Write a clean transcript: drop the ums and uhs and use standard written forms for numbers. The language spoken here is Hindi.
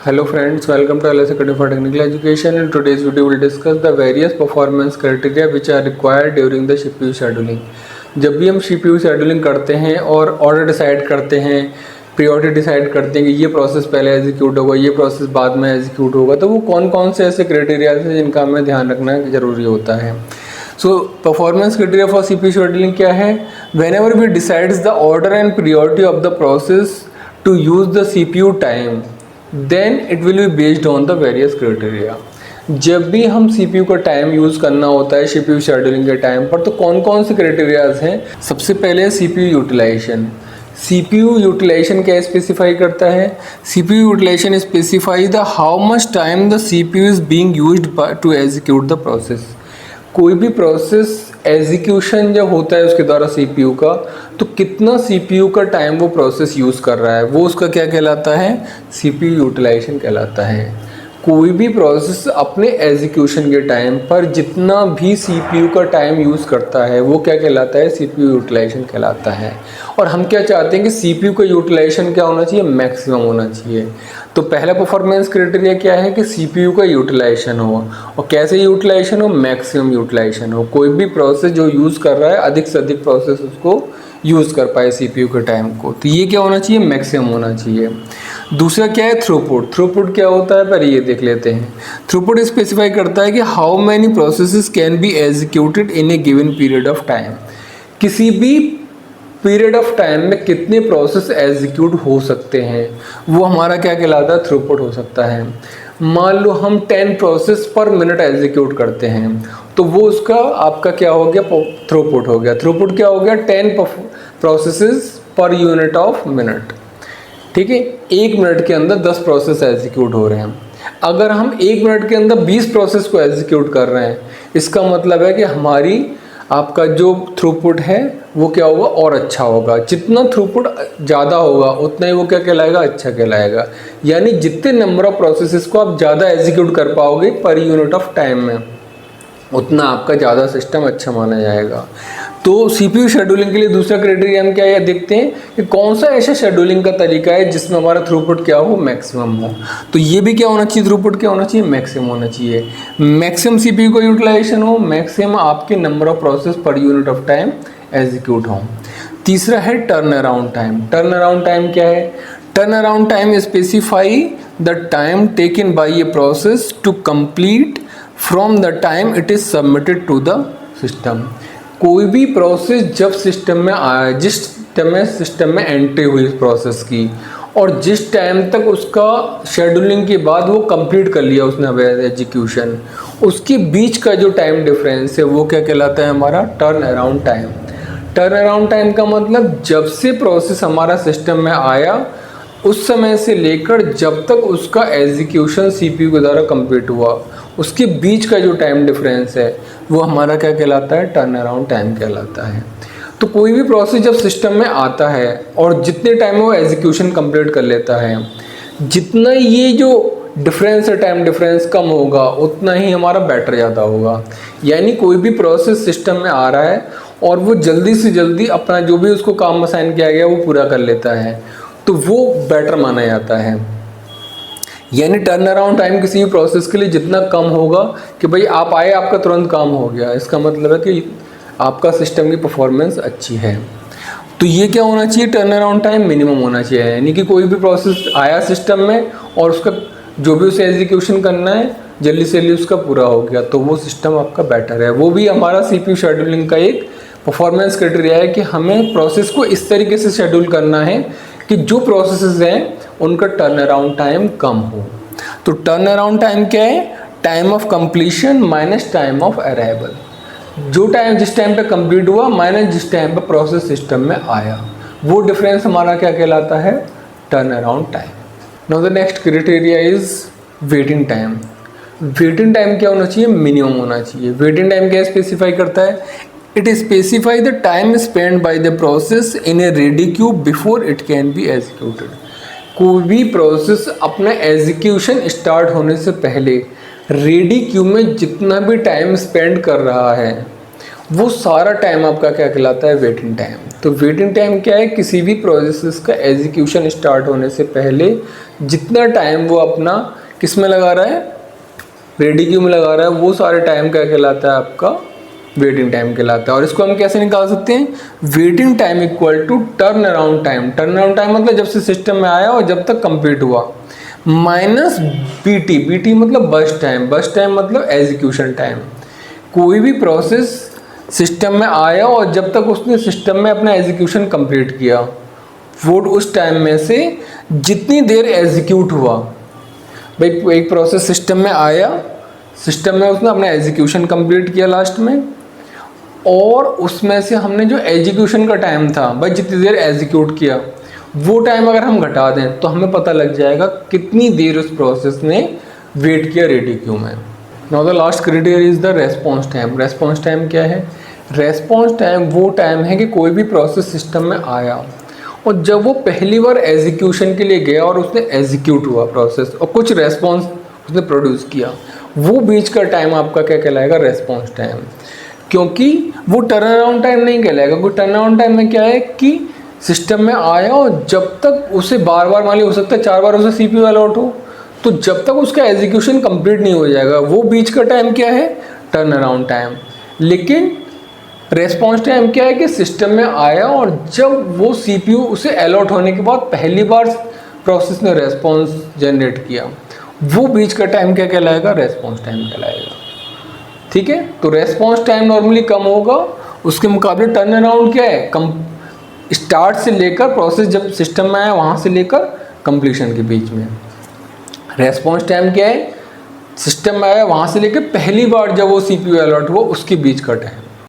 Hello friends, welcome to LS Academy for Technical Education. In today's video, we will discuss the various performance criteria which are required during the CPU scheduling. जब भी हम CPU scheduling करते हैं और ऑर्डर डिसाइड करते हैं, प्रायोरिटी डिसाइड करते हैं कि ये प्रोसेस पहले एग्जीक्यूट होगा, ये प्रोसेस बाद में एग्जीक्यूट होगा, तो वो कौन कौन से ऐसे क्राइटेरियाज हैं जिनका हमें ध्यान रखना ज़रूरी होता है. So performance criteria for CPU scheduling क्या है? Whenever we decides the order and priority of the process to use the CPU time, then it will be based on the various criteria. जब भी हम CPU का टाइम यूज़ करना होता है CPU शेड्यूलिंग के टाइम पर, तो कौन कौन से क्राइटेरियाज हैं? सबसे पहले CPU यूटिलाइजेशन. CPU यूटिलाइजेशन क्या स्पेसिफाई करता है? CPU utilization specify the how much time the CPU is being used to execute the process. कोई भी प्रोसेस एग्जीक्यूशन जब होता है उसके द्वारा CPU का, तो कितना CPU का टाइम वो प्रोसेस यूज़ कर रहा है, वो उसका क्या कहलाता है? CPU यूटिलाइजेशन कहलाता है. कोई भी प्रोसेस अपने एग्जीक्यूशन के टाइम पर जितना भी CPU का टाइम यूज़ करता है वो क्या कहलाता है? CPU यूटिलाइजेशन कहलाता है. और हम क्या चाहते हैं कि CPU का यूटिलाइजेशन क्या होना चाहिए? मैक्सिमम होना चाहिए. तो पहला परफॉर्मेंस क्राइटेरिया क्या है कि CPU का यूटिलाइजेशन हो. और कैसे यूटिलाइजेशन हो? मैक्सिमम यूटिलाइजेशन हो. कोई भी प्रोसेस जो यूज़ कर रहा है अधिक से अधिक प्रोसेस उसको यूज़ कर पाए CPU के टाइम को, तो ये क्या होना चाहिए? मैक्सिमम होना चाहिए. दूसरा क्या है? थ्रूपुट. थ्रूपुट क्या होता है? पर ये देख लेते हैं. थ्रूपुट स्पेसिफाई करता है कि how many processes can be executed in A given period of time. किसी भी पीरियड ऑफ टाइम में कितने प्रोसेस एग्जीक्यूट हो सकते हैं, वो हमारा क्या कहलाता है? थ्रूपुट हो सकता है. मान लो हम 10 प्रोसेस पर मिनट एग्जीक्यूट करते हैं, तो वो उसका आपका क्या हो गया? थ्रूपुट हो गया. थ्रूपुट क्या हो गया? 10 प्रोसेसेस पर यूनिट ऑफ मिनट. ठीक है, 1 मिनट के अंदर 10 प्रोसेस एग्जीक्यूट हो रहे हैं. अगर हम 1 मिनट के अंदर 20 प्रोसेस को एग्जीक्यूट कर रहे हैं, इसका मतलब है कि हमारी आपका जो थ्रूपुट है वो क्या होगा? और अच्छा होगा. जितना थ्रूपुट ज़्यादा होगा उतना ही वो क्या कहलाएगा? अच्छा कहलाएगा. यानी जितने नंबर ऑफ प्रोसेसेस को आप ज़्यादा एग्जीक्यूट कर पाओगे पर यूनिट ऑफ टाइम में, उतना आपका ज़्यादा सिस्टम अच्छा माना जाएगा. तो CPU शेड्यूलिंग के लिए दूसरा क्राइटेरिया हम क्या है देखते हैं कि कौन सा ऐसा शेड्यूलिंग का तरीका है जिसमें हमारा थ्रूपुट क्या हो? मैक्सिमम हो. तो ये भी क्या होना चाहिए? थ्रूपुट क्या होना चाहिए? मैक्सिमम होना चाहिए. मैक्सिमम CPU का यूटिलाइजेशन हो, मैक्सिमम आपके नंबर ऑफ प्रोसेस पर यूनिट ऑफ टाइम एग्जीक्यूट हो. तीसरा है turn around time. Turn around time क्या है? Turn around time specify the time taken by a process to complete from the time it is submitted to the system. कोई भी प्रोसेस जब सिस्टम में आया, जिस टाइम सिस्टम में एंट्री हुई प्रोसेस की, और जिस टाइम तक उसका शेड्यूलिंग के बाद वो कंप्लीट कर लिया उसने एग्जीक्यूशन, उसके बीच का जो टाइम डिफरेंस है वो क्या कहलाता है? हमारा turn around time. Turn around time का मतलब जब से प्रोसेस हमारा सिस्टम में आया उस समय से लेकर जब तक उसका एग्जीक्यूशन CPU के द्वारा कंप्लीट हुआ, उसके बीच का जो टाइम डिफरेंस है वो हमारा क्या कहलाता है? टर्न अराउंड टाइम कहलाता है. तो कोई भी प्रोसेस जब सिस्टम में आता है और जितने टाइम में वो एग्जीक्यूशन कंप्लीट कर लेता है, जितना ये जो डिफरेंस है, टाइम डिफरेंस कम होगा, उतना ही हमारा बैटर ज़्यादा होगा. यानी कोई भी प्रोसेस सिस्टम में आ रहा है और वो जल्दी से जल्दी अपना जो भी उसको काम असाइन किया गया वो पूरा कर लेता है, तो वो बेटर माना जाता है. यानी टर्न अराउंड टाइम किसी भी प्रोसेस के लिए जितना कम होगा कि भाई आप आए, आपका तुरंत काम हो गया, इसका मतलब है कि आपका सिस्टम की परफॉर्मेंस अच्छी है. तो ये क्या होना चाहिए? टर्न अराउंड टाइम मिनिमम होना चाहिए. यानी कि कोई भी प्रोसेस आया सिस्टम में और उसका जो भी उसे एग्जीक्यूशन करना है जल्दी से जल्दी उसका पूरा हो गया, तो वो सिस्टम आपका बेटर है. वो भी हमारा CPU शेड्यूलिंग का एक परफॉर्मेंस क्राइटेरिया है कि हमें प्रोसेस को इस तरीके से शेड्यूल करना है कि जो प्रोसेसेस हैं उनका टर्न अराउंड टाइम कम हो. तो टर्न अराउंड टाइम क्या है? Time of completion minus time of arrival. जो टाइम जिस टाइम पे कंप्लीट हुआ माइनस जिस टाइम पे प्रोसेस सिस्टम में आया, वो डिफरेंस हमारा क्या कहलाता है? Turn around time. Now the next criteria is waiting time. Waiting time क्या होना चाहिए? मिनिमम होना चाहिए. वेटिंग टाइम क्या स्पेसिफाई करता है? It specify the time spent by the process in a ready queue before it can be executed. कोई भी प्रोसेस अपना एग्जीक्यूशन स्टार्ट होने से पहले रेडी क्यू में जितना भी टाइम स्पेंड कर रहा है वो सारा टाइम आपका क्या कहलाता है, वेटिंग टाइम। तो वेटिंग टाइम क्या है, किसी भी प्रोसेस का एग्जीक्यूशन स्टार्ट होने से पहले जितना टाइम वो अपना किस में लगा रहा है, रेडी क्यू में लगा रहा है, वो सारे टाइम क्या कहलाता है, आपका वेटिंग टाइम कहलाता है। और इसको हम कैसे निकाल सकते हैं, waiting time equal to turn around time. Turn around time मतलब जब से सिस्टम में आया और जब तक कंप्लीट हुआ, माइनस बीटी। बीटी मतलब बस्ट टाइम, बस्ट टाइम मतलब एग्जीक्यूशन टाइम। कोई भी प्रोसेस सिस्टम में आया और जब तक उसने सिस्टम में अपना एग्जीक्यूशन कंप्लीट किया, वो उस टाइम में से जितनी देर एग्जीक्यूट हुआ। भाई एक प्रोसेस सिस्टम में आया, सिस्टम में उसने अपना एग्जीक्यूशन कंप्लीट किया लास्ट में, और उसमें से हमने जो एग्जीक्यूशन का टाइम था, भाई जितनी देर एग्जीक्यूट किया, वो टाइम अगर हम घटा दें तो हमें पता लग जाएगा कितनी देर उस प्रोसेस ने वेट किया रेडी क्यू में। Now the last criteria is the response time. Response time क्या है, रेस्पॉन्स टाइम वो टाइम है कि कोई भी प्रोसेस सिस्टम में आया और जब वो पहली बार एग्जीक्यूशन के लिए गया और उसने एग्जीक्यूट हुआ प्रोसेस और कुछ रेस्पॉन्स उसने प्रोड्यूस किया, वो बीच का टाइम आपका क्या कहलाएगा, रेस्पॉन्स टाइम। क्योंकि वो टर्न अराउंड टाइम नहीं कहलाएगा। कोई टर्न अराउंड टाइम में क्या है कि सिस्टम में आया और जब तक उसे बार बार, मान ली हो सकता है 4 बार उसे CPU अलॉट हो, तो जब तक उसका एग्जीक्यूशन कंप्लीट नहीं हो जाएगा, वो बीच का टाइम क्या है, टर्न अराउंड टाइम। लेकिन रेस्पॉन्स टाइम क्या है कि सिस्टम में आया और जब वो CPU उसे अलॉट होने के बाद पहली बार प्रोसेस ने रेस्पॉन्स जनरेट किया, वो बीच का टाइम क्या कहलाएगा, रेस्पॉन्स टाइम कहलाएगा। ठीक है, तो रेस्पॉन्स टाइम नॉर्मली कम होगा, उसके मुकाबले टर्न अराउंड क्या है, कम स्टार्ट से लेकर प्रोसेस जब सिस्टम में आया वहाँ से लेकर कंप्लीशन के बीच में। रेस्पॉन्स टाइम क्या है, सिस्टम में आया वहाँ से लेकर पहली बार जब वो CPU अलॉट हुआ उसके बीच का टाइम।